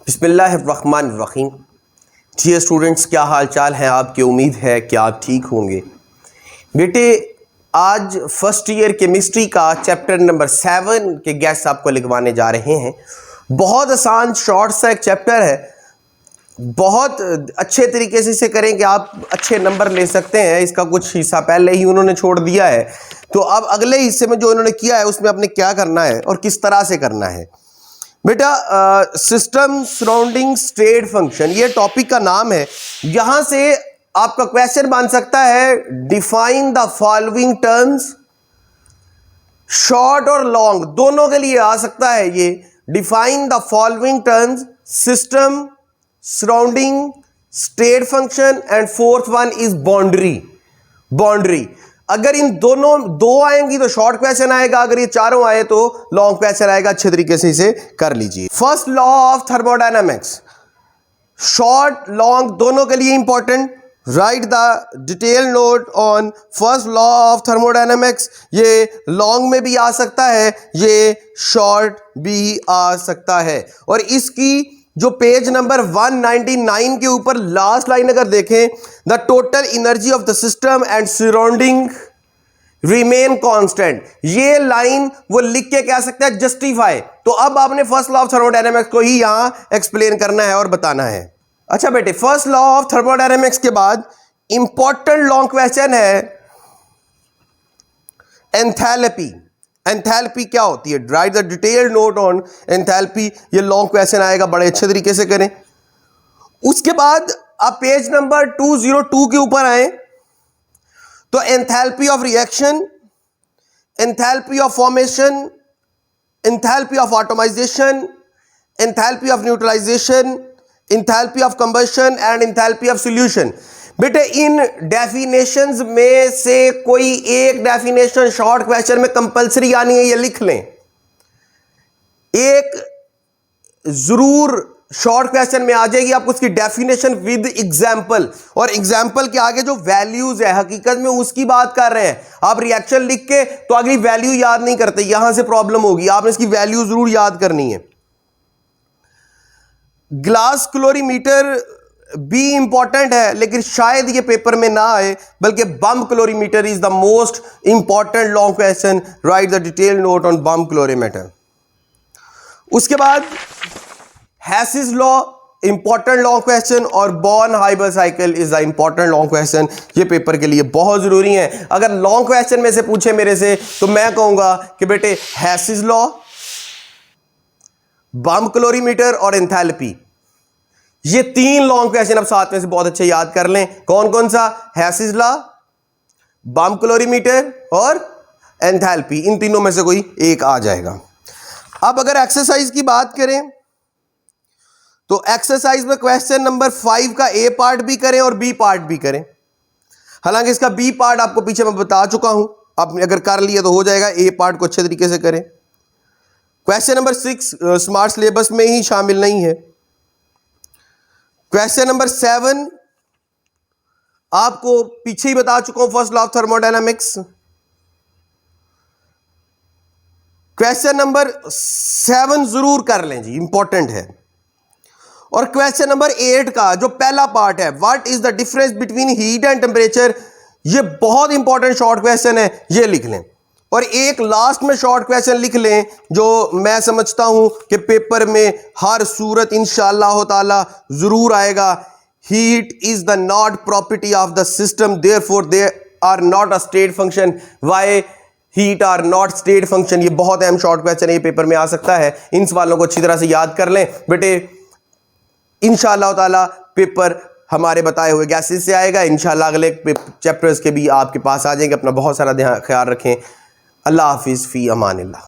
बिस्मिल्लाहिर्रहमानिर्रहीम। जी स्टूडेंट्स, क्या हाल चाल हैं आपके? उम्मीद है कि आप ठीक होंगे। बेटे, आज फर्स्ट ईयर केमिस्ट्री का चैप्टर नंबर 7 के गेस्ट आपको लिखवाने जा रहे हैं। बहुत आसान शॉर्ट सा एक चैप्टर है, बहुत अच्छे तरीके से इसे करें कि आप अच्छे नंबर ले सकते हैं। इसका कुछ हिस्सा पहले ही उन्होंने छोड़ दिया है, तो अब अगले हिस्से में जो उन्होंने किया है उसमें आपने क्या करना है और किस तरह से करना है। बेटा, सिस्टम सराउंडिंग स्टेट फंक्शन, ये टॉपिक का नाम है। यहां से आपका क्वेश्चन बन सकता है, define the following terms. Short और लॉन्ग दोनों के लिए आ सकता है ये। Define the following terms, system surrounding state function, and fourth one is boundary. अगर इन दोनों दो आएंगी तो शॉर्ट क्वेश्चन आएगा, अगर ये चारों आए तो लॉन्ग क्वेश्चन आएगा। अच्छे तरीके से इसे कर लीजिए। First law of thermodynamics, short long दोनों के लिए important. Right the detail note on first law of thermodynamics. ये लॉन्ग में भी आ सकता है, ये शॉर्ट भी आ सकता है। और इसकी जो पेज नंबर 199 के ऊपर लास्ट लाइन अगर देखें, the total energy of the system and surrounding remain constant, ये लाइन वो लिख के कह सकते हैं जस्टिफाई। तो अब आपने फर्स्ट लॉ ऑफ थर्मोडायनामिक्स को ही यहां एक्सप्लेन करना है और बताना है। अच्छा बेटे, फर्स्ट लॉ ऑफ थर्मोडायनामिक्स के बाद इंपॉर्टेंट लॉन्ग क्वेश्चन है एंथैल्पी। एंथैल्पी क्या होती है? Right the detailed note on enthalpy. ये लॉन्ग क्वेश्चन आएगा, बड़े अच्छे तरीके से करें। उसके बाद आप पेज नंबर 202 के ऊपर आए तो enthalpy of reaction, enthalpy of formation, enthalpy of atomization, enthalpy of neutralization, enthalpy of combustion and enthalpy of solution. बेटे, इन डेफिनेशंस में से कोई एक डेफिनेशन शॉर्ट क्वेश्चन में कंपलसरी आनी है, ये लिख लें। एक जरूर शॉर्ट क्वेश्चन में आ जाएगी आपको उसकी डेफिनेशन विद एग्जांपल, और एग्जांपल के आगे जो वैल्यूज है हकीकत में उसकी बात कर रहे हैं। आप रिएक्शन लिख के तो अगली वैल्यू याद नहीं करते, यहां से प्रॉब्लम होगी। आपने इसकी वैल्यू जरूर याद करनी है। ग्लास क्लोरीमीटर भी इंपॉर्टेंट है, लेकिन शायद ये पेपर में ना आए, बल्कि bomb calorimeter is the most important long question. Write the detail note on bomb calorimeter. उसके बाद Hess's law, important long question, और Born Haber cycle is the important long question. ये पेपर के लिए बहुत जरूरी है। अगर लॉन्ग क्वेश्चन में से पूछे मेरे से तो मैं कहूंगा कि बेटे हैसिस लॉ, बम क्लोरीमीटर और एंथैल्पी, ये तीन लॉन्ग क्वेश्चन अब साथ में से बहुत अच्छे याद कर लें। कौन कौन सा? हैसिस लॉ, बम क्लोरीमीटर और एंथैल्पी। इन तीनों में से कोई एक आ जाएगा। अब अगर एक्सरसाइज की बात करें तो एक्सरसाइज में क्वेश्चन नंबर 5 का ए पार्ट भी करें और बी पार्ट भी करें। हालांकि इसका बी पार्ट आपको पीछे मैं बता चुका हूं, आपने अगर कर लिया तो हो जाएगा। ए पार्ट को अच्छे तरीके से करें। क्वेश्चन नंबर 6 स्मार्ट सिलेबस में ही शामिल नहीं है। क्वेश्चन नंबर 7 आपको पीछे ही बता चुका हूं, first law of thermodynamics. Question number 7 जरूर कर लें जी, इंपॉर्टेंट है। और क्वेश्चन नंबर 8 का जो पहला पार्ट है, what is the difference between heat and temperature, ये बहुत इंपॉर्टेंट शॉर्ट क्वेश्चन है, ये लिख लें। और एक लास्ट में शॉर्ट क्वेश्चन लिख लें जो मैं समझता हूं कि पेपर में हर सूरत इंशाअल्लाह ताला जरूर आएगा। Heat is the not property of the system, therefore they are not a state function. Why heat are not state function. ये बहुत अहम शॉर्ट क्वेश्चन है, ये पेपर में आ सकता है। इन सवालों को अच्छी तरह से याद कर लें बेटे। इंशाअल्लाह ताला पेपर हमारे बताए हुए गैसेस से आएगा। इंशाअल्लाह अगले चैप्टर्स के भी आपके पास आ जाएंगे। अपना बहुत सारा ख्याल रखें। अल्लाह हाफिज़, फ़ी अमानिल्लाह।